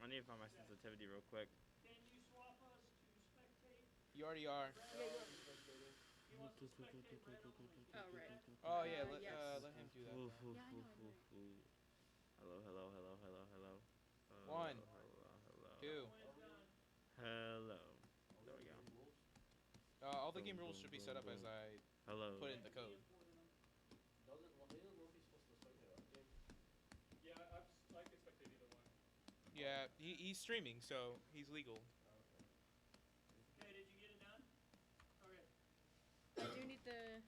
I need to find my sensitivity real quick. Can you swap us to spectate? You already are. Yeah, you want to spectate red on the Oh, right. Oh yeah, Yes. let him do that. Ooh, Then. ooh, Yeah, I ooh, know, I know. ooh, ooh. Hello, hello, hello, hello, hello. One, Hello. two. Hello. There we go. All the Boom, game rules boom, should be boom, set up boom. as I Hello. put it in the code. Yeah, I can spectate either one. Yeah, he's streaming, so he's legal. Okay, did you get it done? Okay. I do need the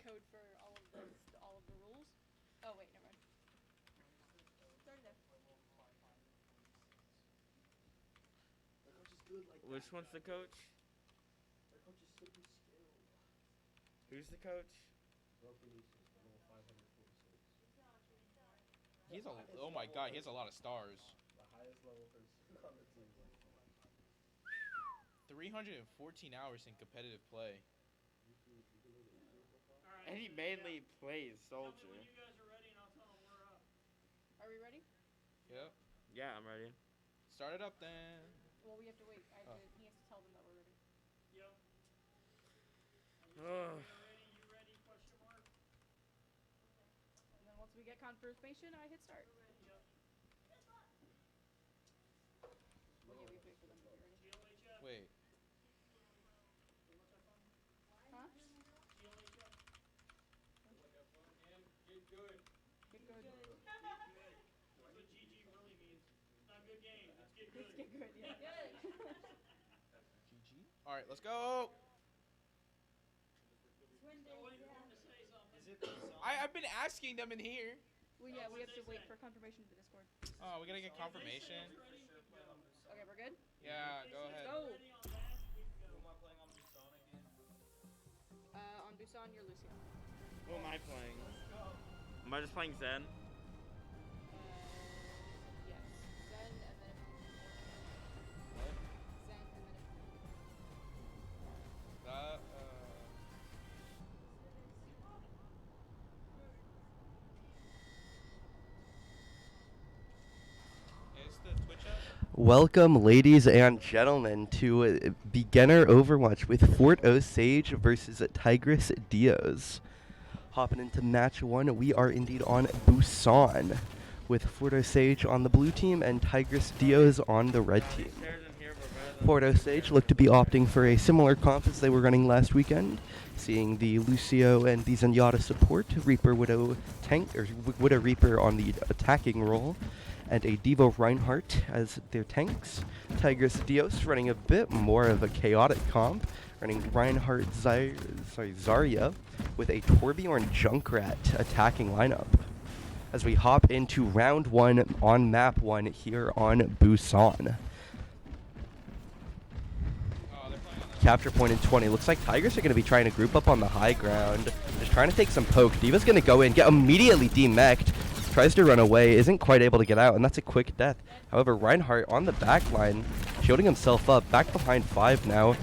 code for all of the rules. Oh wait, never mind. It's already there. Which one's the coach? Who's the coach? He's a oh my god, he has a lot of stars. 314 hours in competitive play. Alright. And he mainly plays Tell me soldier. when you guys are ready and I'll tell them we're up. Are we ready? Yep. Yeah, I'm ready. Start it up then. Well, we have to wait. He has to tell them that we're ready. Yep. And you say Ugh. we're ready, you ready, question mark? And then once we get confirmation, I hit start. Yep. Well, yeah, we wait for them to be ready. GLHF. Wait. Huh? GLHF. Get good. Get good. That's what GG really means. It's not good game, it's get good. Let's get good, yeah. GG. All right, let's go. Still waiting for him to say something. Is it the song? I've been asking them in here. Well, yeah, we have to wait for confirmation to the Discord. Oh, we gotta get If they say confirmation. it's ready, we can go. Okay, we're good? Yeah, If they go say ahead. it's Go. ready on that, we can go. Who am I playing on Busan again? On Busan, you're Lucio. Who am I playing? Am I just playing Zen? Yes. Zen, and then What? Zen, and then That is the Twitch up? Welcome, ladies and gentlemen, to beginner Overwatch with Fort Osage versus Tigris Deos. Hopping into match one, we are indeed on Busan, with Fort Osage on the blue team and Tigris Deos on the red team. Fort Osage looked to be opting for a similar comp as they were running last weekend, seeing the Lucio and the Zenyatta support, Reaper Widow tank or Widow Reaper on the attacking role, and a Devo Reinhardt as their tanks. Tigris Deos running a bit more of a chaotic comp, running Reinhardt Zarya with a Torbjorn Junkrat attacking lineup. As we hop into round one on map one here on Busan. Oh, they're playing on the Capture point in 20. Looks like Tigers are going to be trying to group up on the high ground. Just trying to take some poke. Diva's going to go in, get immediately demeched. Tries to run away, isn't quite able to get out, and that's a quick death. However, Reinhardt on the back line, shielding himself up, back behind 5 now.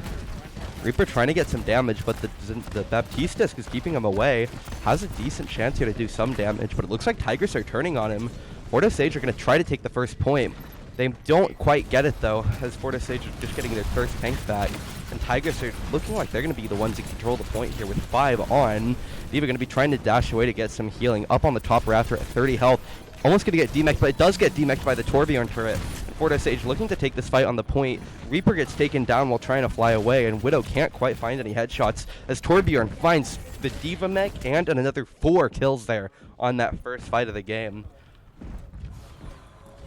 Reaper trying to get some damage, but the Baptiste disc is keeping him away. Has a decent chance here to do some damage, but it looks like Tigers are turning on him. Fort Osage are going to try to take the first point. They don't quite get it, though, as Fort Osage are just getting their first tank back. And Tigers are looking like they're going to be the ones that control the point here with 5 on. Diva going to be trying to dash away to get some healing. Up on the top rafter at 30 health. Almost going to get demeched, but it does get demeched by the Torbjorn turret. And Fort Osage looking to take this fight on the point. Reaper gets taken down while trying to fly away, and Widow can't quite find any headshots as Torbjorn finds the Diva mech and another 4 kills there on that first fight of the game.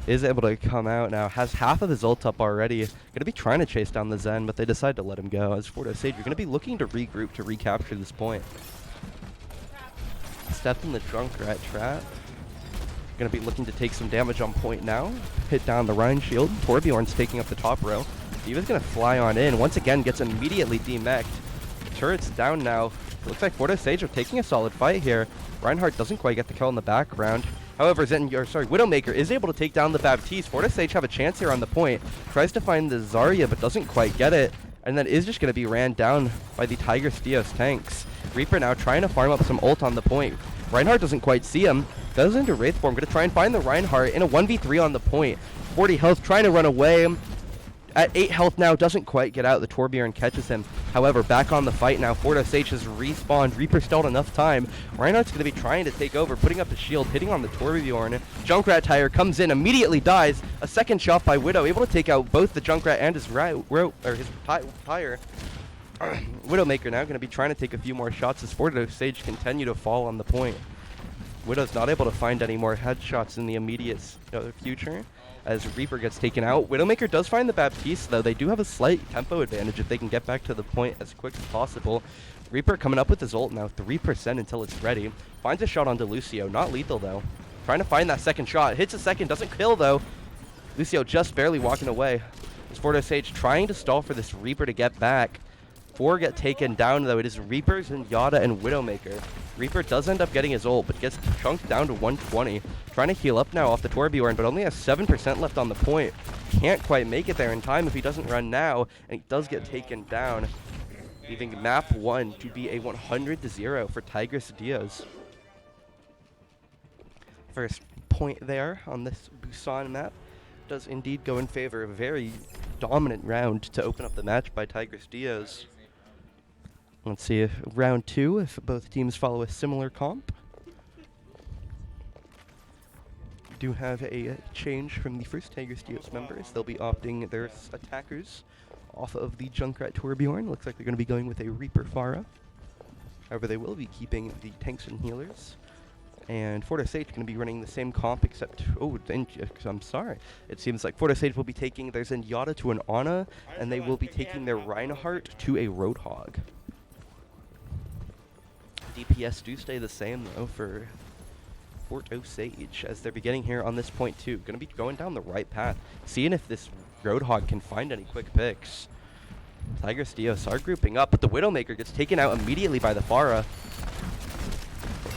Is able to come out now, has half of his ult up already. Going to be trying to chase down the Zen, but they decide to let him go. As Fort Osage, you're going to be looking to regroup to recapture this point. Stepped in the Junkrat trap. Going to be looking to take some damage on point now. Hit down the Rhine shield. Torbjorn's taking up the top row. Diva's going to fly on in. Once again, gets immediately demeched. Turret's down now. Looks like Fort Osage are taking a solid fight here. Reinhardt doesn't quite get the kill in the background. However, Widowmaker is able to take down the Baptiste. Fort Osage have a chance here on the point. Tries to find the Zarya, but doesn't quite get it. And then is just going to be ran down by the Tigris Deos tanks. Reaper now trying to farm up some ult on the point. Reinhardt doesn't quite see him. Goes into Wraith form. Gonna try and find the Reinhardt in a 1v3 on the point. 40 health, trying to run away. At 8 health now, doesn't quite get out. The Torbjorn catches him. However, back on the fight now. FOHS has respawned. Reaper stalled enough time. Reinhardt's going to be trying to take over, putting up a shield, hitting on the Torbjorn. Junkrat Tire comes in, immediately dies. A second shot by Widow, able to take out both the Junkrat and his tire. Widowmaker now going to be trying to take a few more shots as FOHS continue to fall on the point. Widow's not able to find any more headshots in the immediate future as Reaper gets taken out. Widowmaker does find the Baptiste, though. They do have a slight tempo advantage if they can get back to the point as quick as possible. Reaper coming up with his ult now, 3% until it's ready. Finds a shot onto Lucio, not lethal, though. Trying to find that second shot. Hits a second, doesn't kill, though. Lucio just barely walking away. As FOHS trying to stall for this Reaper to get back. 4 get taken down, though. It is Reapers and Yada and Widowmaker. Reaper does end up getting his ult, but gets chunked down to 120. Trying to heal up now off the Torbjorn, but only has 7% left on the point. Can't quite make it there in time if he doesn't run now, and he does get taken down, leaving map 1 to be a 100-0 for Tigris Deos. First point there on this Busan map does indeed go in favor of a very dominant round to open up the match by Tigris Deos. Let's see if round 2, if both teams follow a similar comp. We do have a change from the first Tigris Deos members. They'll be opting their attackers off of the Junkrat Torbjorn. Looks like they're going to be going with a Reaper Pharah. However, they will be keeping the tanks and healers. And FOHS going to be running the same comp, except, I'm sorry. It seems like FOHS will be taking their Zenyatta to an Ana, and they will be taking their Reinhardt to a Roadhog. DPS do stay the same, though, for FOHS, as they're beginning here on this point, too. Going to be going down the right path, seeing if this Roadhog can find any quick picks. Tigris Deos are grouping up, but the Widowmaker gets taken out immediately by the Pharah.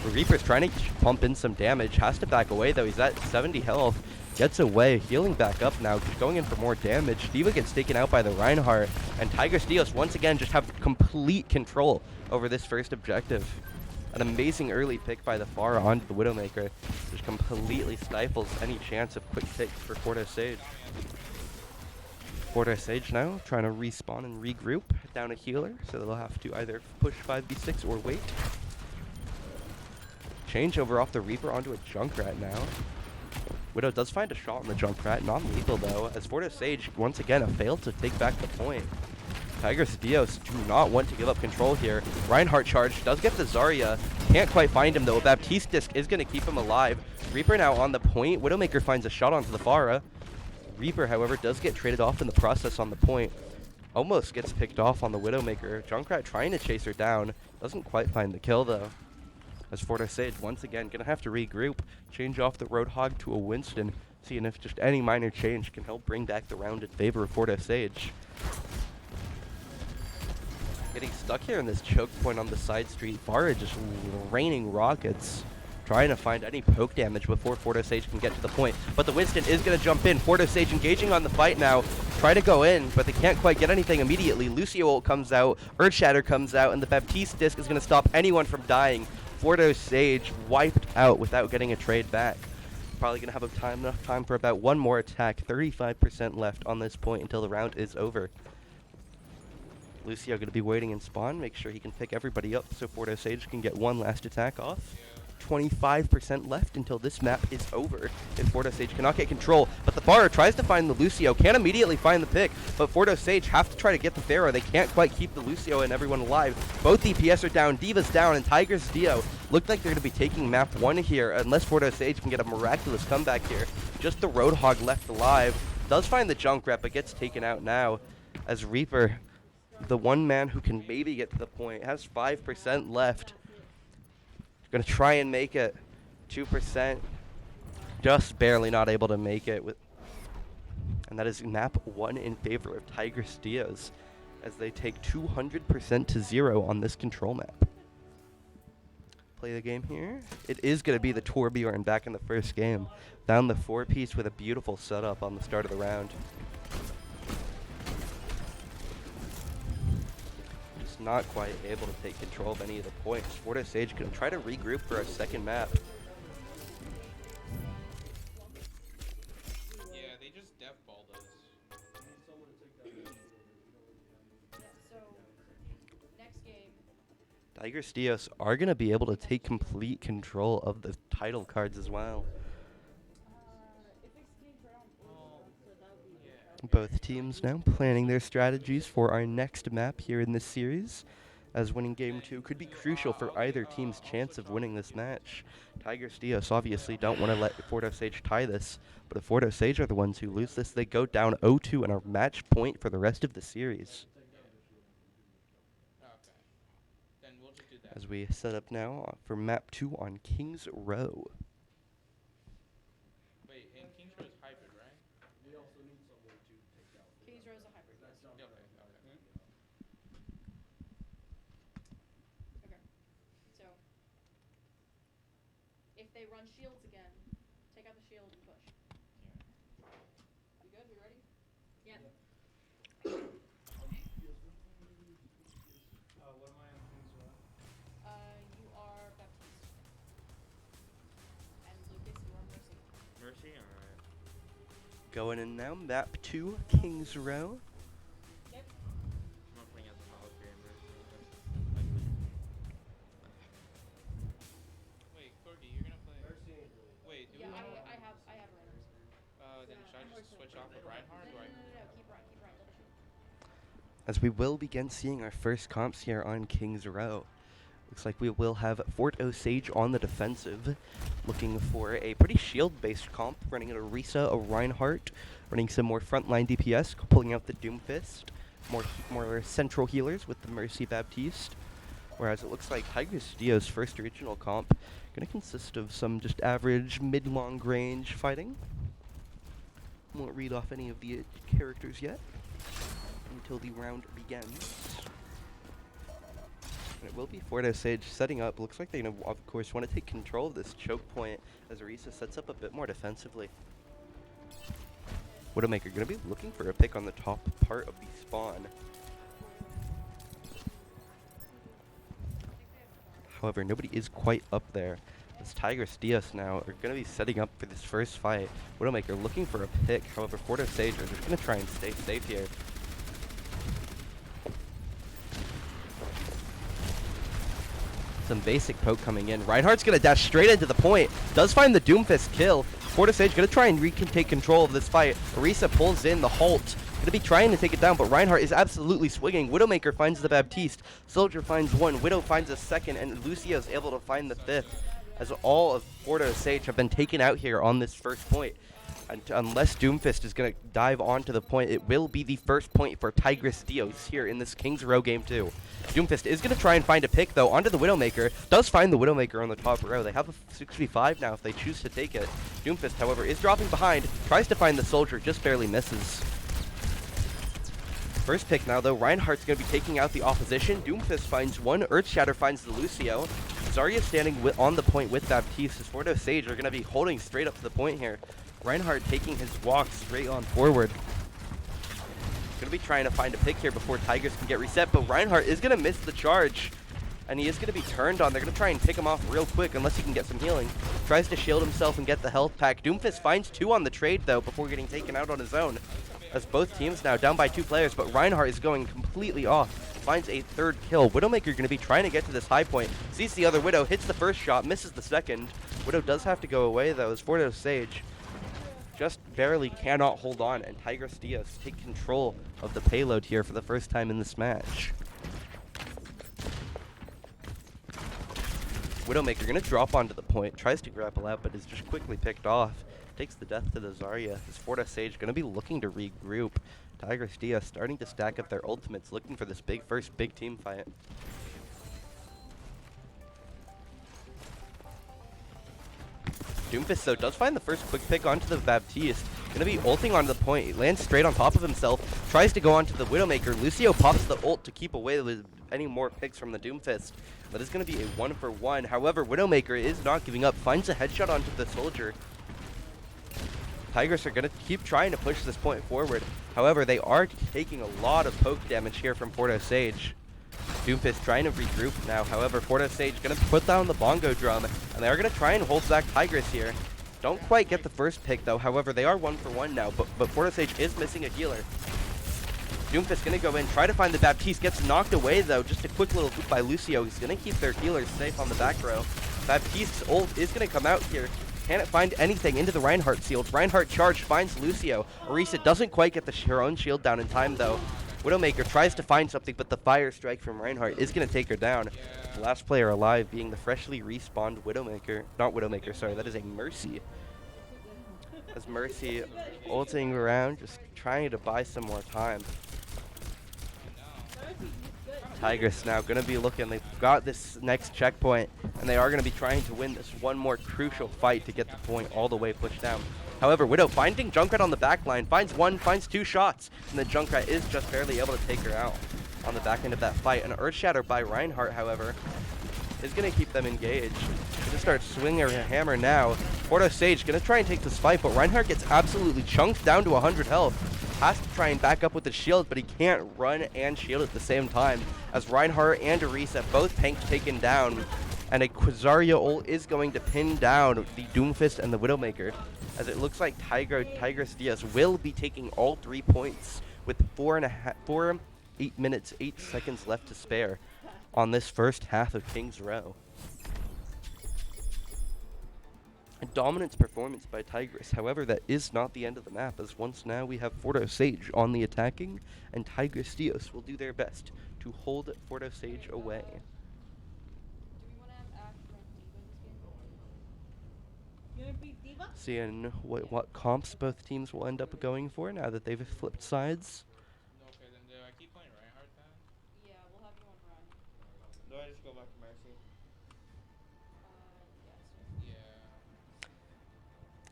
The Reaper's trying to pump in some damage, has to back away, though. He's at 70 health. Gets away, healing back up now, just going in for more damage. D.Va gets taken out by the Reinhardt, and Tigris Deos once again just have complete control over this first objective. An amazing early pick by the Pharah onto the Widowmaker, which completely stifles any chance of quick picks for FOHS. FOHS now trying to respawn and regroup down a healer, so they'll have to either push 5v6 or wait. Changeover off the Reaper onto a Junkrat now. Widow does find a shot on the Junkrat, not lethal though, as FOHS once again have failed to take back the point. Tigris Deos do not want to give up control here. Reinhardt charge does get the Zarya. Can't quite find him though. A Baptiste disc is going to keep him alive. Reaper now on the point. Widowmaker finds a shot onto the Pharah. Reaper, however, does get traded off in the process on the point. Almost gets picked off on the Widowmaker. Junkrat trying to chase her down. Doesn't quite find the kill though. As FOHS once again going to have to regroup. Change off the Roadhog to a Winston. Seeing if just any minor change can help bring back the round in favor of FOHS. Getting stuck here in this choke point on the side street. Pharah just raining rockets. Trying to find any poke damage before FOHS can get to the point. But the Winston is going to jump in. FOHS engaging on the fight now. Try to go in, but they can't quite get anything immediately. Lucio ult comes out. Earthshatter comes out. And the Baptiste disc is going to stop anyone from dying. FOHS wiped out without getting a trade back. Probably going to have enough time for about one more attack. 35% left on this point until the round is over. Lucio going to be waiting in spawn, make sure he can pick everybody up so FOHS can get one last attack off. 25% left until this map is over if FOHS cannot get control. But the Pharah tries to find the Lucio, can't immediately find the pick, but FOHS have to try to get the Pharaoh. They can't quite keep the Lucio and everyone alive. Both DPS are down, D.Va's down, and Tigris Deos look like they're going to be taking map 1 here unless FOHS can get a miraculous comeback here. Just the Roadhog left alive. Does find the Junkrat, but gets taken out now as Reaper, the one man who can maybe get to the point, has 5% left. Gonna try and make it. 2%. Just barely not able to make it. And that is map 1 in favor of Tigris Deos as they take 200% to 0 on this control map. Play the game here. It is going to be the Torbjorn back in the first game. Down the 4-piece with a beautiful setup on the start of the round. Not quite able to take control of any of the points. FOHS going to try to regroup for our second map. Tigris Deos are going to be able to take complete control of the title cards as well. Both teams now planning their strategies for our next map here in this series, as winning game 2 could be crucial for either team's chance of winning this match. Tigris Deos obviously don't want to let FOHS tie this, but if FOHS are the ones who lose this, they go down 0-2 and are match point for the rest of the series. Then we'll just do that. As we set up now for map 2 on King's Row. Wait, and King's Row is hybrid, right? Kings Row's a hybrid. Yes. Okay, okay. Okay. So, if they run shields again, take out the shield and push. You good? We ready? Yep. What am I on King's Row? You are Baptiste. And Lucas, you are Mercy. Mercy? Alright. Going in now, map 2, King's Row. Yep. I'm not playing as a Valkyrie and Mercy. That's likely. Wait, Cordy, you're gonna play. Wait, do Yeah, we wanna? I have runners. Then should I just switch off with Reinhardt? No, Or keep Ryan, double shoot. As we will begin seeing our first comps here on King's Row. Looks like we will have Fort Osage on the defensive, looking for a pretty shield-based comp, running an Orisa, a Reinhardt, running some more frontline DPS, pulling out the Doomfist, more central healers with the Mercy Baptiste, whereas it looks like Tigris Deos' first original comp going to consist of some just average mid-long range fighting. Won't read off any of the characters yet until the round begins. And it will be Fort Osage setting up. Looks like they, of course, want to take control of this choke point as Orisa sets up a bit more defensively. Widowmaker going to be looking for a pick on the top part of the spawn. However, nobody is quite up there. As Tigris Deos now are going to be setting up for this first fight. Widowmaker looking for a pick. However, Fort Osage are just going to try and stay safe here. Some basic poke coming in. Reinhardt's going to dash straight into the point. Does find the Doomfist kill. Fort Osage going to try and take control of this fight. Orisa pulls in the halt. Going to be trying to take it down, but Reinhardt is absolutely swinging. Widowmaker finds the Baptiste. Soldier finds one. Widow finds a second, and Lucio is able to find the fifth. As all of Fort Osage have been taken out here on this first point. And unless Doomfist is going to dive onto the point, it will be the first point for Tigris Deos here in this King's Row game 2. Doomfist is going to try and find a pick, though, onto the Widowmaker. Does find the Widowmaker on the top row. They have a 6v5 now if they choose to take it. Doomfist, however, is dropping behind. Tries to find the Soldier, just barely misses. First pick now, though. Reinhardt's going to be taking out the opposition. Doomfist finds one. Earthshatter finds the Lucio. Zarya standing on the point with Baptiste. As Fort Osage are going to be holding straight up to the point here. Reinhardt taking his walk straight on forward. Going to be trying to find a pick here before Tigris can get reset, but Reinhardt is going to miss the charge. And he is going to be turned on. They're going to try and pick him off real quick unless he can get some healing. Tries to shield himself and get the health pack. Doomfist finds 2 on the trade, though, before getting taken out on his own. As both teams now down by 2 players, but Reinhardt is going completely off. Finds a 3rd kill. Widowmaker going to be trying to get to this high point. Sees the other Widow, hits the first shot, misses the second. Widow does have to go away, though, as Fort Osage just barely cannot hold on, and Tigris Deos take control of the payload here for the first time in this match. Widowmaker going to drop onto the point, tries to grapple out, but is just quickly picked off. Takes the death to the Zarya. As Fort Osage going to be looking to regroup. Tigris Deos starting to stack up their ultimates, looking for this first big team fight. Doomfist, though, does find the first quick pick onto the Baptiste. Going to be ulting onto the point. He lands straight on top of himself. Tries to go onto the Widowmaker. Lucio pops the ult to keep away with any more picks from the Doomfist. But it's going to be a 1-for-1. However, Widowmaker is not giving up. Finds a headshot onto the Soldier. Tigris are going to keep trying to push this point forward. However, they are taking a lot of poke damage here from Fort Osage. Doomfist trying to regroup now. However, Fort Osage going to put down the bongo drum, and they are going to try and hold back Tigris here. Don't quite get the first pick, though. However, they are 1-for-1 now, but Fort Osage is missing a healer. Doomfist gonna go in, try to find the Baptiste, gets knocked away though. Just a quick little loop by Lucio. He's gonna keep their healers safe on the back row. Baptiste's ult is gonna come out here. Can't find anything into the Reinhardt shield. Reinhardt charge finds Lucio. Orisa doesn't quite get her own shield down in time though. Widowmaker tries to find something, but the fire strike from Reinhardt is gonna take her down. The last player alive being the freshly respawned Widowmaker. Not Widowmaker, sorry, that is a Mercy. As Mercy ulting around, just trying to buy some more time. Tigris now going to be looking. They've got this next checkpoint, and they are going to be trying to win this one more crucial fight to get the point all the way pushed down. However, Widow finding Junkrat on the back line, finds one, finds two shots, and the Junkrat is just barely able to take her out on the back end of that fight. An Earthshatter by Reinhardt, however, is going to keep them engaged. Just start swinging her hammer now. Porto Sage going to try and take this fight, but Reinhardt gets absolutely chunked down to 100 health. Has to try and back up with the shield, but he can't run and shield at the same time, as Reinhardt and Orisa both tanks taken down, and a Quasaria ult is going to pin down the Doomfist and the Widowmaker, as it looks like Tigris Deos will be taking all 3 points with 8 minutes, 8 seconds left to spare on this first half of King's Row. A dominance performance by Tigris. However, that is not the end of the map, as once now we have Forto Sage on the attacking, and Tigris Deos will do their best to hold Forto Sage away. Do we want to have Ash run Diva in this game? You want to beat Diva? Seeing what comps both teams will end up going for now that they've flipped sides. Okay, then do I keep playing Reinhardt then? Yeah, we'll have you on Ryan. Do I just go back to Mercy? Yes.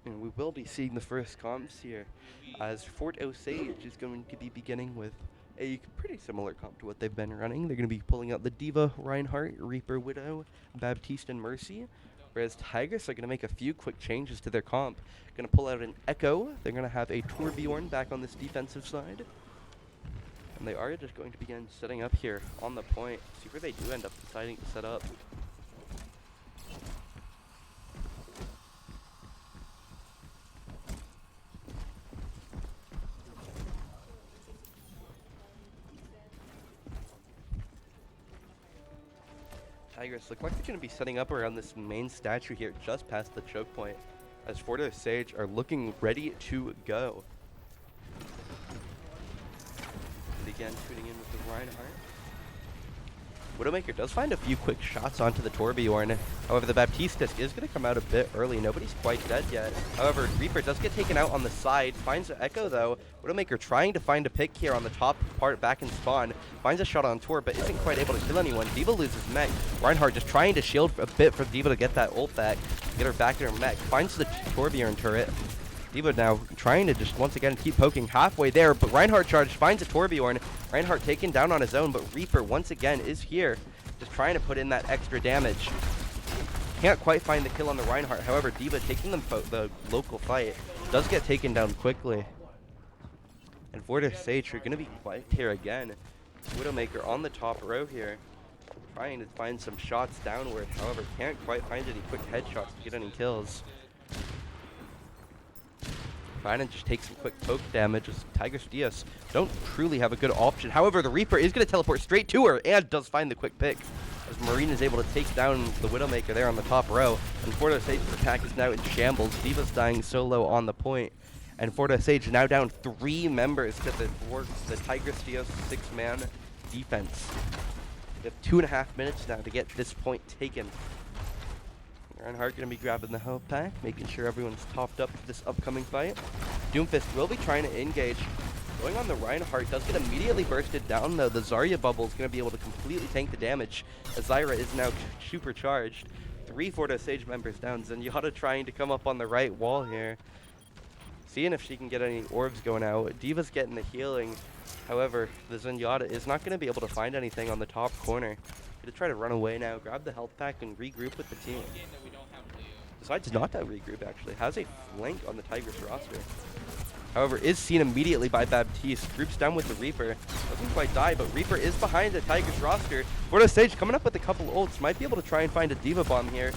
Yeah. And we will be seeing the first comps here, as Fort Osage is going to be beginning with a pretty similar comp to what they've been running. They're going to be pulling out the Diva, Reinhardt, Reaper, Widow, Baptiste, and Mercy, whereas Tigris are going to make a few quick changes to their comp. Going to pull out an Echo. They're going to have a Torbjorn back on this defensive side. And they are just going to begin setting up here on the point. See where they do end up deciding to set up. Tigris look like they're going to be setting up around this main statue here just past the choke point, as Forto Sage are looking ready to go. And again, tuning in with the Reinhardt. Widowmaker does find a few quick shots onto the Torbjorn. However, the Baptiste disc is going to come out a bit early. Nobody's quite dead yet. However, Reaper does get taken out on the side. Finds an Echo, though. Widowmaker trying to find a pick here on the top part back in spawn. Finds a shot on Tor, but isn't quite able to kill anyone. Diva loses mech. Reinhardt just trying to shield a bit for Diva to get that ult back. Get her back in her mech. Finds the Torbjorn turret. Diva now trying to just once again keep poking halfway there, but Reinhardt charge finds a Torbjorn. Reinhardt taken down on his own, but Reaper once again is here, just trying to put in that extra damage. Can't quite find the kill on the Reinhardt. However, Diva taking the local fight does get taken down quickly. And Forto Sage are going to be quiet here again. Widowmaker on the top row here, trying to find some shots downward. However, can't quite find any quick headshots to get any kills. Trying to just take some quick poke damage as Tigris Deos don't truly have a good option. However, the Reaper is going to teleport straight to her and does find the quick pick, as Marine is able to take down the Widowmaker there on the top row. And Forto Sage's attack is now in shambles. Diva's dying solo on the point. And Forto Sage now down 3 members to the Tigris Deos 6-man defense. We have 2.5 minutes now to get this point taken. Reinhardt going to be grabbing the health pack, making sure everyone's topped up for this upcoming fight. Doomfist will be trying to engage. Going on the Reinhardt, does get immediately bursted down though. The Zarya bubble is going to be able to completely tank the damage, as Zyra is now supercharged. 3 Forto Sage members down. Zenyatta trying to come up on the right wall here, seeing if she can get any orbs going out. Diva's getting the healing. However, the Zenyatta is not going to be able to find anything on the top corner. Going to try to run away now, grab the health pack, and regroup with the team. Decides not to regroup, actually. Has a flank on the Tigris roster. However, is seen immediately by Baptiste. Groups down with the Reaper. Doesn't quite die, but Reaper is behind the Tigris roster. Forto Sage coming up with a couple ults. Might be able to try and find a Diva bomb here.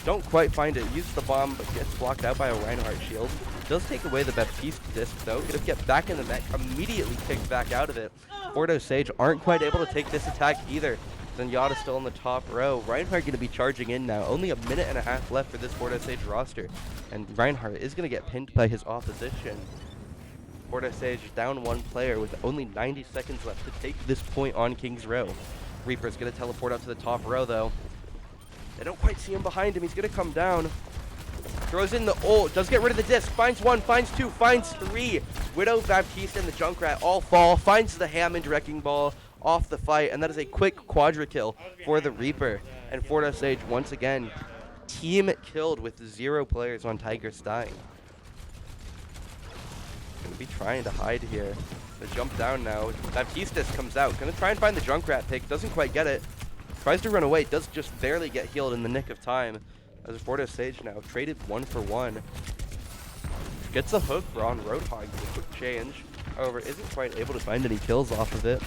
Don't quite find it. Uses the bomb, but gets blocked out by a Reinhardt shield. Does take away the Baptiste disc though. Gonna get back in the mech, immediately kicked back out of it. Fordo Sage aren't quite able to take this attack either. Zenyatta still in the top row. Reinhardt gonna be charging in now. Only a minute and a half left for this Fordo Sage roster. And Reinhardt is gonna get pinned by his opposition. Fordo Sage down one player with only 90 seconds left to take this point on King's Row. Reaper's gonna teleport up to the top row though. They don't quite see him behind him. He's gonna come down. Throws in the ult, does get rid of the disc, finds one, finds two, finds three. Widow, Baptiste, and the Junkrat all fall, finds the Hammond Wrecking Ball off the fight, and that is a quick quadra kill for the Reaper. And Fordo Sage once again, team killed with 0 players on Tigris dying. Gonna be trying to hide here. They jump down now. Baptiste comes out, gonna try and find the Junkrat pick, doesn't quite get it. Tries to run away, does just barely get healed in the nick of time. As Fordo Sage now traded 1 for 1. Gets a hook on Roadhog, a quick change. However, isn't quite able to find any kills off of it.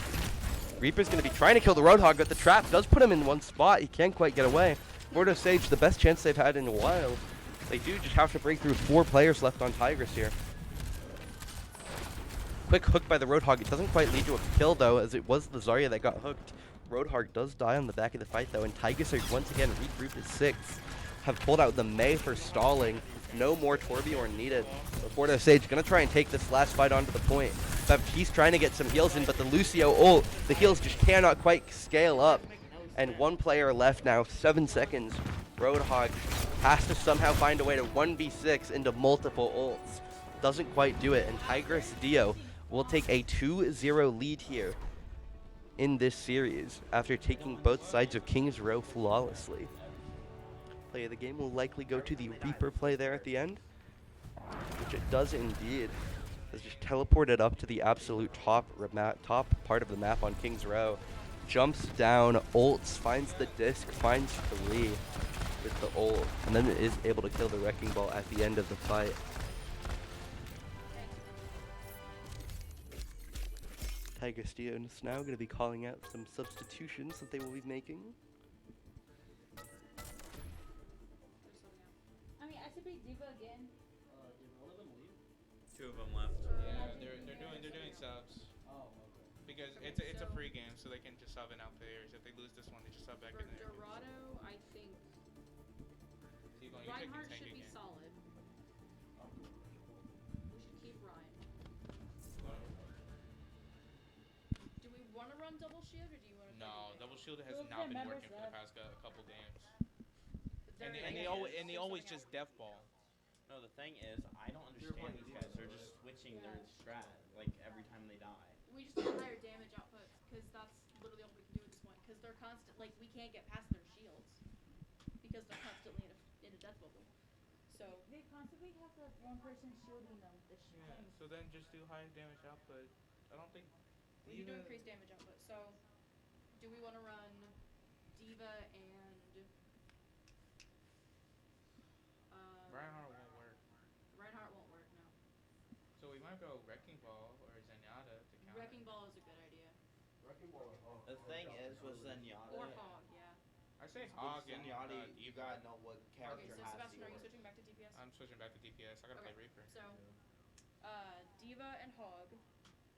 Reaper's going to be trying to kill the Roadhog, but the trap does put him in one spot. He can't quite get away. Fordo Sage, the best chance they've had in a while. They do just have to break through 4 players left on Tigris here. Quick hook by the Roadhog. It doesn't quite lead to a kill, though, as it was the Zarya that got hooked. Roadhog does die on the back of the fight, though, and Tigris are once again regrouped at 6. Have pulled out the Mei for stalling. No more Torbjorn needed. So Fordo Sage gonna try and take this last fight onto the point. Baptiste trying to get some heals in, but the Lucio ult, the heals just cannot quite scale up. And 1 player left now, 7 seconds. Roadhog has to somehow find a way to 1v6 into multiple ults. Doesn't quite do it, and Tigris Dio will take a 2-0 lead here in this series after taking both sides of King's Row flawlessly. Play of the game will likely go to the Reaper play there at the end, which it does indeed. It's just teleported up to the absolute top part of the map on King's Row. Jumps down, ults, finds the disc, finds 3 with the ult, and then is able to kill the Wrecking Ball at the end of the fight. Tigris Dio is now going to be calling out some substitutions that they will be making. Diva again. Did one of them leave? 2 of them left. Yeah, they're doing subs. Oh, okay. Because it's a free game, so they can just sub in out players. If they lose this one, they just sub back For in there. Dorado, I think You're Reinhardt taking should be again. solid. We should keep Ryan. Do we want to run double shield or do you want to? No, double shield has Who's not the been members working for the left? past couple games. They're And they always just death ball. No, the thing is, I don't understand these guys. They're just switching their strat, like, every time they die. We just need higher damage outputs because that's literally all we can do at this point. Because they're constant, like we can't get past their shields because they're constantly in a death bubble. So They constantly have that one person shielding them. The Yeah, so then just do high damage output. I don't think we need to Diva- increase damage output. So do we want to run Diva and Reinhardt won't work. Reinhardt won't work, no. So we might go Wrecking Ball or Zenyatta to counter. Wrecking Ball is a good idea. Wrecking Ball at home. The thing is, with Zenyatta, Or Hog, yeah. I say with Hog and Zenyatta, you Diva. gotta know what Okay, character so has Sebastian, are you yours. switching back to DPS? I'm switching back to DPS. I gotta Okay. play Reaper. So, Diva and Hog.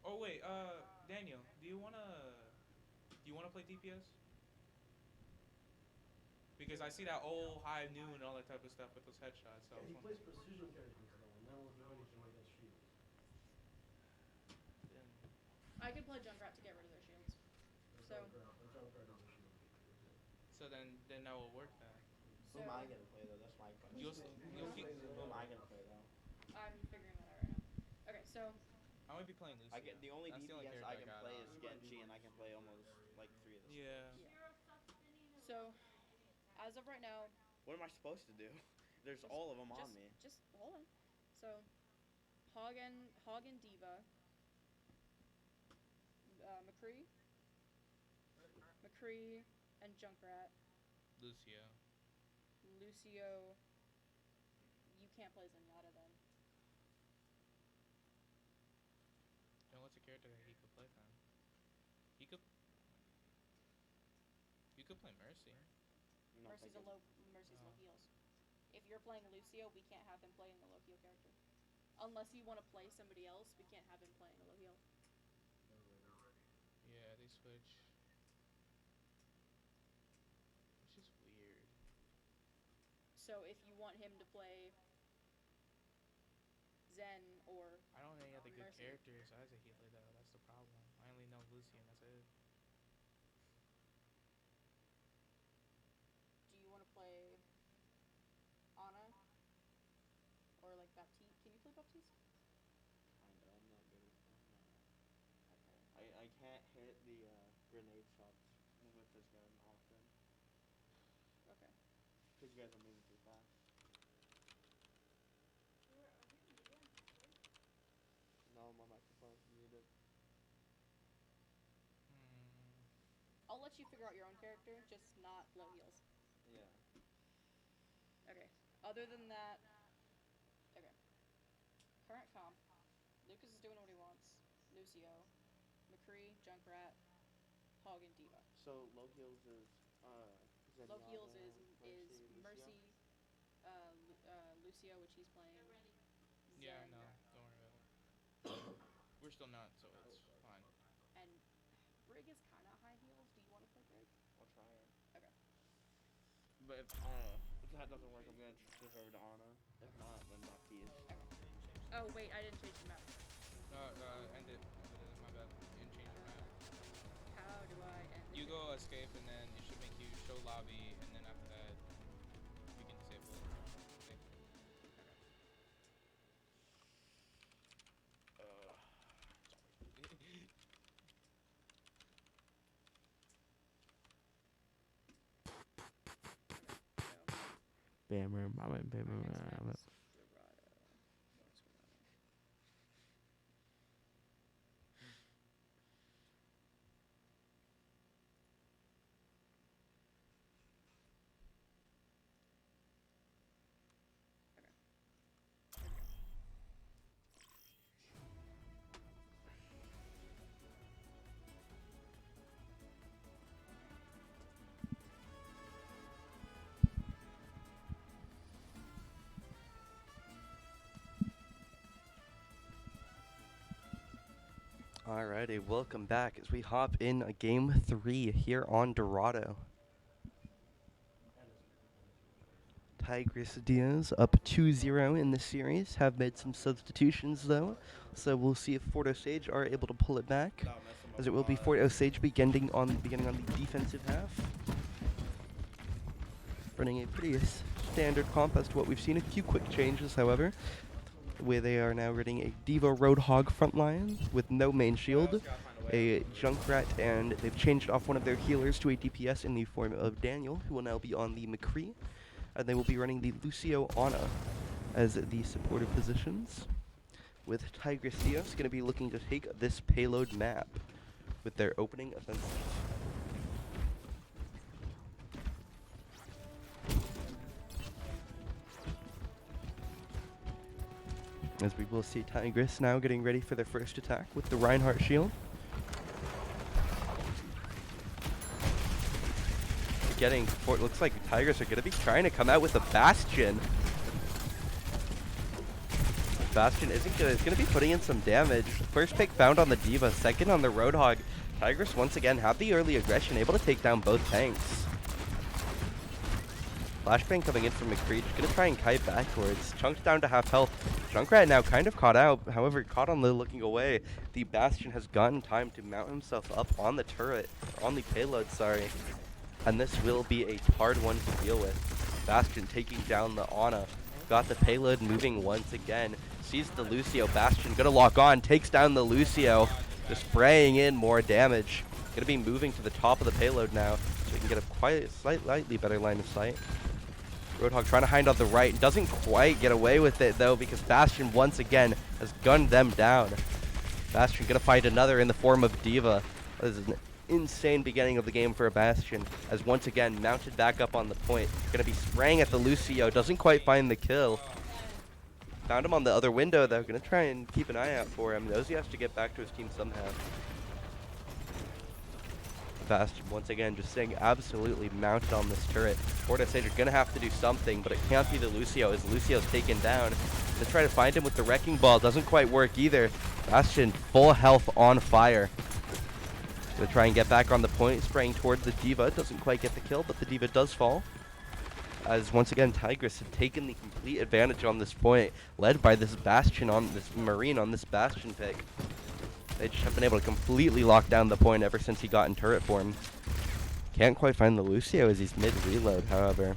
Oh wait, Daniel, do you wanna play DPS? Because I see that old high noon and all that type of stuff with those headshots. So I He was plays wondering- precision characters though, and that will do anything against shields. I could play Junkrat to get rid of their shields. So- Junkrat is a shield. So then that will work then. Who am I gonna play though? That's my question. You'll keep. Who am I gonna play though? I'm figuring that out right now. Okay, so I might be playing Lucio. I get the only That's the only DPS character I can got play on. is Genji, and I can play almost like 3 of the. Yeah. so as of right now, What am I supposed to do? There's all of them on me. just hold on. So Hog and Diva. McCree and Junkrat. Lucio. Lucio. You can't play Zenyatta then. Then what's a character that he could play then? You could play Mercy. I'm not Mercy's thinking- low heals. If you're playing Lucio, we can't have him playing the low heal character. Unless you want to play somebody else, we can't have him playing a low heal. Yeah, they switch. Which is weird. So if you want him to play Zen or I don't know any other good Mercy. characters as a healer though. That's the problem. I only know Lucy and that's it. do you want to play Ana or like Baptiste? Can you play Baptiste? Kinda, I'm not good with them. Okay. I can't hit the grenade shots with this gun often. Okay. Because you guys are moving too fast. No, my microphone's muted. I'll let you figure out your own character, just not low heals. Yeah. Okay. Other than that, okay. Current comp. Lucas is doing what he wants. Lucio, McCree, Junkrat, Hog, and Diva. So low heals is Low heals is Lucio? Mercy, Lucio, which he's playing. Yeah, Zen, no, don't worry about it. We're still not, so it's fine. And Brig is kind of high heals. Do you want to play Brig? I'll try it. Okay. But if that doesn't work, I'm gonna switch over to Ana. If not, then Baptiste. Oh wait, I didn't change the map. End it. My bad. You didn't change your map. How do I end You it? go escape and then it should make you show lobby and then after that you can disable it. Okay. Bammer, My next map is Dorado. What's going on here? Alrighty, welcome back as we hop in a game 3 here on Dorado. Tigris Deos up 2-0 in the series, have made some substitutions though, so we'll see if Fort Osage are able to pull it back, as it will be Fort Osage beginning on the defensive half. Running a pretty standard comp as to what we've seen, a few quick changes however, where they are now running a Diva Roadhog front line with no main shield, a Junkrat, and they've changed off one of their healers to a DPS in the form of Daniel, who will now be on the McCree, and they will be running the Lucio Ana as the supportive positions, with Tigris Deos going to be looking to take this payload map with their opening offensive. As we will see Tigris now getting ready for their first attack with the Reinhardt shield. Looks like Tigris are going to be trying to come out with a Bastion. Bastion is going to be putting in some damage. First pick found on the Diva, second on the Roadhog. Tigris once again have the early aggression, able to take down both tanks. Flashbang coming in from McCree, just gonna try and kite backwards. Chunked down to half health. Junkrat now kind of caught out, however caught on the looking away. The Bastion has gotten time to mount himself up on the turret, on the payload, sorry. And this will be a hard one to deal with. Bastion taking down the Ana. Got the payload moving once again. Sees the Lucio. Bastion gonna lock on, takes down the Lucio. Just spraying in more damage. Gonna be moving to the top of the payload now, so we can get a slightly better line of sight. Roadhog trying to hide on the right, doesn't quite get away with it though, because Bastion once again has gunned them down. Bastion gonna find another in the form of Diva. This is an insane beginning of the game for a Bastion, as once again mounted back up on the point. Gonna be spraying at the Lucio, doesn't quite find the kill. Found him on the other window though, gonna try and keep an eye out for him. Knows he has to get back to his team somehow. Bastion once again just staying absolutely mounted on this turret. Fort Osage are gonna have to do something, but it can't be the Lucio, as Lucio's taken down. to try to find him with the Wrecking Ball. Doesn't quite work either. Bastion full health on fire. Gonna try and get back on the point, spraying towards the D.Va. Doesn't quite get the kill, but the D.Va does fall. As once again, Tigris have taken the complete advantage on this point, led by this Bastion on this Marine on this Bastion pick. They just have been able to completely lock down the point ever since he got in turret form. Can't quite find the Lucio as he's mid-reload, however.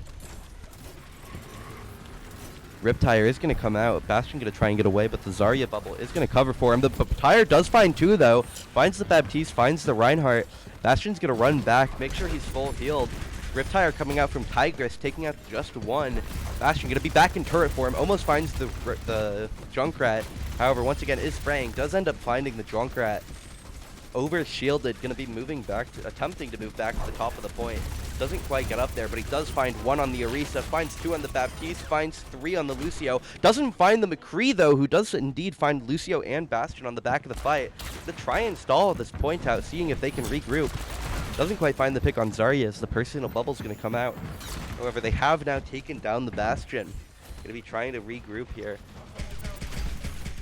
Riptire is going to come out. Bastion going to try and get away, but the Zarya bubble is going to cover for him. The Tire does find two, though. Finds the Baptiste, finds the Reinhardt. Bastion's going to run back, make sure he's full healed. Riptire coming out from Tigris, taking out just one. Bastion going to be back in turret form. Almost finds the Junkrat. However, once again, is spraying. Does end up finding the Junkrat. Over shielded, going to be moving back, attempting to move back to the top of the point. Doesn't quite get up there, but he does find one on the Orisa, finds two on the Baptiste, finds three on the Lucio. Doesn't find the McCree, though, who does indeed find Lucio and Bastion on the back of the fight. To try and stall this point out, seeing if they can regroup. Doesn't quite find the pick on Zarya as the personal bubble's going to come out. However, they have now taken down the Bastion. Going to be trying to regroup here.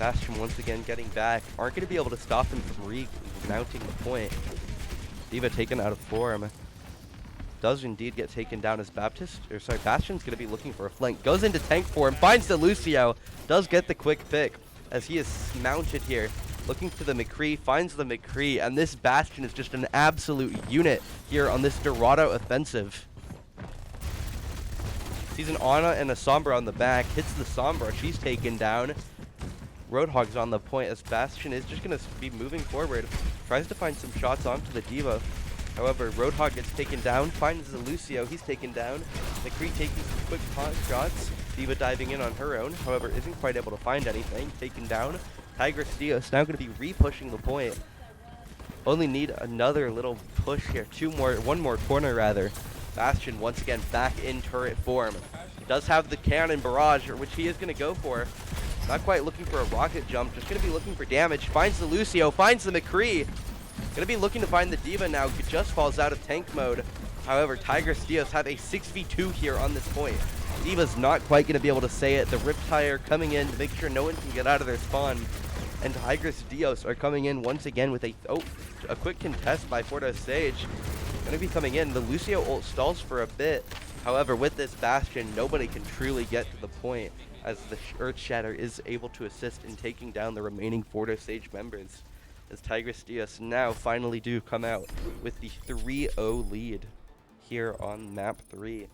Bastion once again getting back. Aren't going to be able to stop him from remounting the point. D.Va taken out of form. Does indeed get taken down as Bastion's going to be looking for a flank. Goes into tank form, finds the Lucio. Does get the quick pick as he is mounted here. Looking for the McCree, finds the McCree, and this Bastion is just an absolute unit here on this Dorado offensive. Sees an Ana and a Sombra on the back, hits the Sombra, she's taken down. Roadhog's on the point as Bastion is just going to be moving forward. Tries to find some shots onto the D.Va. However, Roadhog gets taken down, finds the Lucio, he's taken down. McCree taking some quick pot shots. D.Va diving in on her own, however, isn't quite able to find anything. Taken down. Tigris Deos now going to be re-pushing the point. Only need another little push here. One more corner rather. Bastion once again back in turret form. Does have the cannon barrage, which he is going to go for. Not quite looking for a rocket jump, just going to be looking for damage. Finds the Lucio, finds the McCree. Going to be looking to find the D.Va now, just falls out of tank mode. However, Tigris Deos have a 6v2 here on this point. D.Va's not quite going to be able to say it. The Riptire coming in to make sure no one can get out of their spawn. And Tigris Deos are coming in once again with a quick contest by Fordo Sage. Going to be coming in. The Lucio ult stalls for a bit. However, with this Bastion, nobody can truly get to the point, as the Earthshatter is able to assist in taking down the remaining Fordo Sage members. As Tigris Deos now finally do come out with the 3-0 lead here on map 3.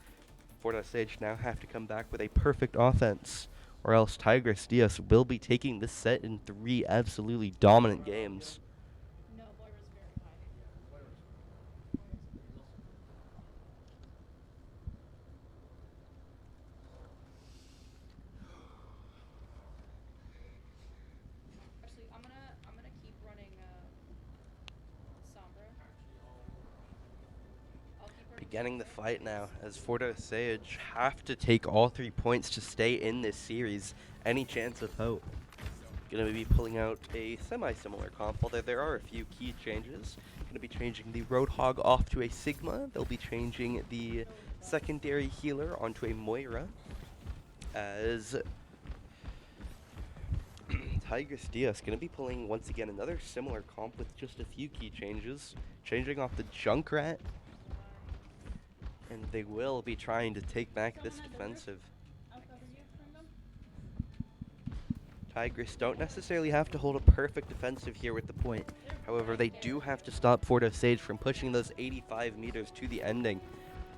Fordo Sage now have to come back with a perfect offense, or else Tigris Deos will be taking this set in 3 absolutely dominant games. No, Moira's very high. Actually, I'm gonna keep running Sombra. I'll keep running Beginning the Sombra. fight now, as Fordo Sage have to take all 3 points to stay in this series. Any chance of hope. Gonna be pulling out a semi-similar comp, although there are a few key changes. Gonna be changing the Roadhog off to a Sigma. They'll be changing the secondary healer onto a Moira. As Tigris Deos gonna be pulling once again another similar comp with just a few key changes. Changing off the Junkrat. And they will be trying to take back this defensive. Tigris don't necessarily have to hold a perfect defensive here with the point. However, they do have to stop Fordo Sage from pushing those 85 meters to the ending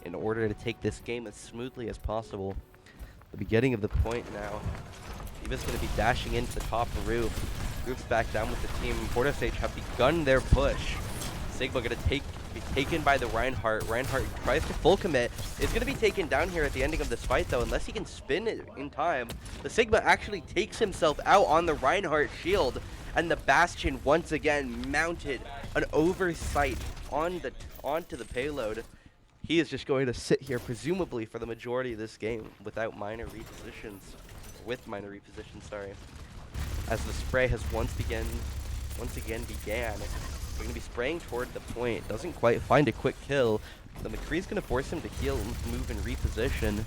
in order to take this game as smoothly as possible. The beginning of the point now. D.Va's going to be dashing into the top roof. Roof's back down with the team. Fordo Sage have begun their push. Sigma going to be taken by the Reinhardt. Reinhardt tries to full commit. Is going to be taken down here at the ending of this fight, though, unless he can spin it in time. The Sigma actually takes himself out on the Reinhardt shield, and the Bastion once again mounted an oversight onto the payload. He is just going to sit here, presumably for the majority of this game, without minor repositions. With minor repositions, sorry. As the spray has once again began. We're going to be spraying toward the point. Doesn't quite find a quick kill. The McCree's going to force him to heal, move, and reposition.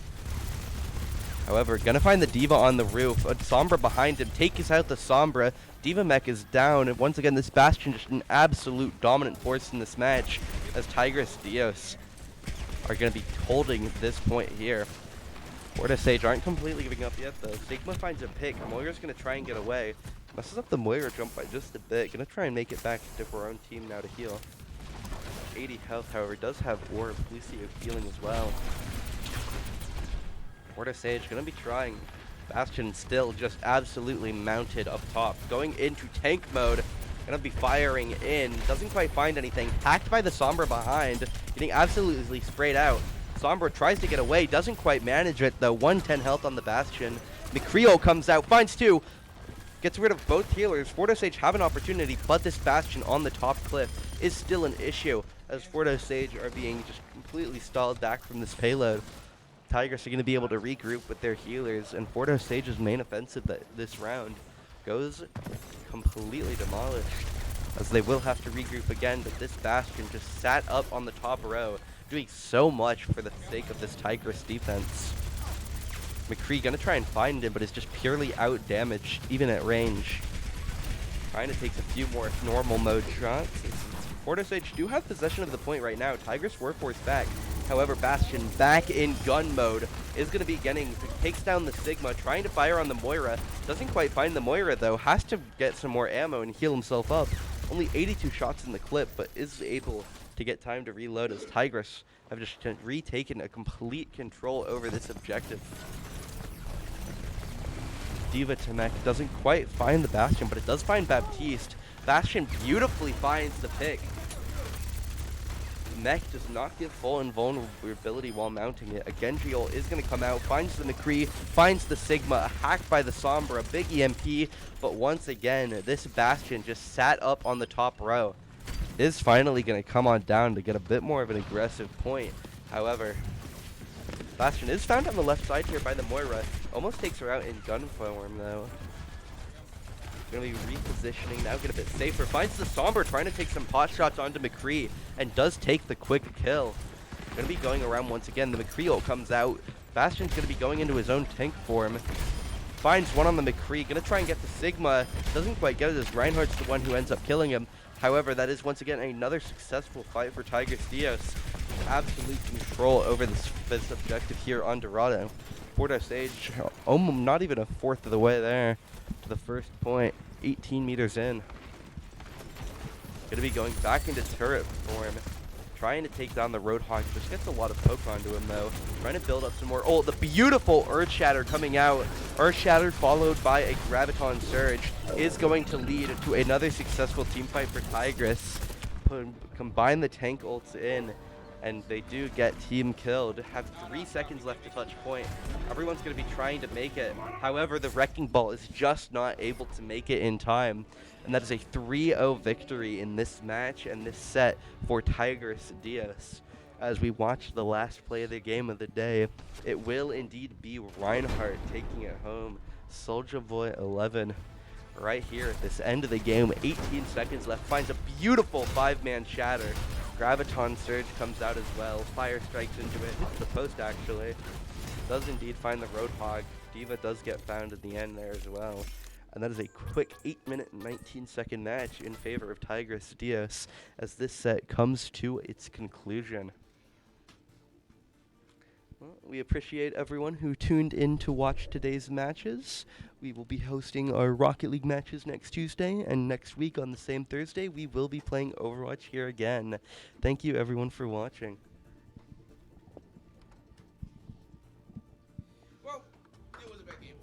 However, gonna find the D.Va on the roof. A Sombra behind him, takes out the Sombra. D.Va mech is down, and once again, this Bastion just an absolute dominant force in this match, as Tigris, Deos are gonna be holding this point here. Fortis Sage aren't completely giving up yet, though. Sigma finds a pick. Moira's gonna try and get away. Messes up the Moira jump by just a bit. Gonna try and make it back to her own team now to heal. 80 health, however, does have Orb, Lucio healing as well. Fortis Sage gonna be trying. Bastion still just absolutely mounted up top. Going into tank mode. Gonna be firing in. Doesn't quite find anything. Hacked by the Sombra behind. Getting absolutely sprayed out. Sombra tries to get away. Doesn't quite manage it though. 110 health on the Bastion. McCreo comes out. Finds two. Gets rid of both healers. Fortis Sage have an opportunity, but this Bastion on the top cliff is still an issue, as Fortis Sage are being just completely stalled back from this payload. Tigris are going to be able to regroup with their healers, and Fortis Sage's main offensive this round goes completely demolished, as they will have to regroup again, but this Bastion just sat up on the top row, doing so much for the sake of this Tigris defense. McCree gonna try and find him, but is just purely out-damaged, even at range. Trying to take a few more normal mode shots. Fortis Sage do have possession of the point right now. Tigris were forced back. However, Bastion back in gun mode is gonna be takes down the Sigma, trying to fire on the Moira. Doesn't quite find the Moira though. Has to get some more ammo and heal himself up. Only 82 shots in the clip, but is able to get time to reload, as Tigris have just retaken a complete control over this objective. D.Va to mech doesn't quite find the Bastion, but it does find Baptiste. Bastion beautifully finds the pick. Mech does not give full invulnerability while mounting it. A Genji ult is going to come out, finds the McCree, finds the Sigma, hacked by the Sombra, big EMP, but once again, this Bastion just sat up on the top row. Is finally going to come on down to get a bit more of an aggressive point. However, Bastion is found on the left side here by the Moira. Almost takes her out in gun form though. Gonna be repositioning now, get a bit safer. Finds the Sombra trying to take some pot shots onto McCree, and does take the quick kill. Gonna be going around once again. The McCree ult comes out. Bastion's gonna be going into his own tank form. Finds one on the McCree. Gonna try and get the Sigma. Doesn't quite get it, as Reinhardt's the one who ends up killing him. However, that is once again another successful fight for Tigris Deos. Absolute control over this objective here on Dorado. Fortis Sage, not even a fourth of the way there to the first point. 18 meters in. Gonna be going back into turret form. Trying to take down the Roadhog. Just gets a lot of poke onto him though. Trying to build up some more. Oh, the beautiful Earth Shatter coming out. Earth Shatter followed by a Graviton Surge is going to lead to another successful team fight for Tigris. Combine the tank ults in, and they do get team killed. Have 3 seconds left to touch point. Everyone's going to be trying to make it. However, the Wrecking Ball is just not able to make it in time. And that is a 3-0 victory in this match and this set for Tigris Deos. As we watch the last play of the game of the day, it will indeed be Reinhardt taking it home. Soulja Boy 11 right here at this end of the game. 18 seconds left. Finds a beautiful 5-man shatter. Graviton Surge comes out as well. Fire strikes into it. Hits the post actually. Does indeed find the Roadhog. D.Va does get found in the end there as well. And that is a quick 8-minute and 19-second match in favor of Tigris Deos as this set comes to its conclusion. Well, we appreciate everyone who tuned in to watch today's matches. We will be hosting our Rocket League matches next Tuesday, and next week on the same Thursday, we will be playing Overwatch here again. Thank you everyone for watching. Well, it was a bad game.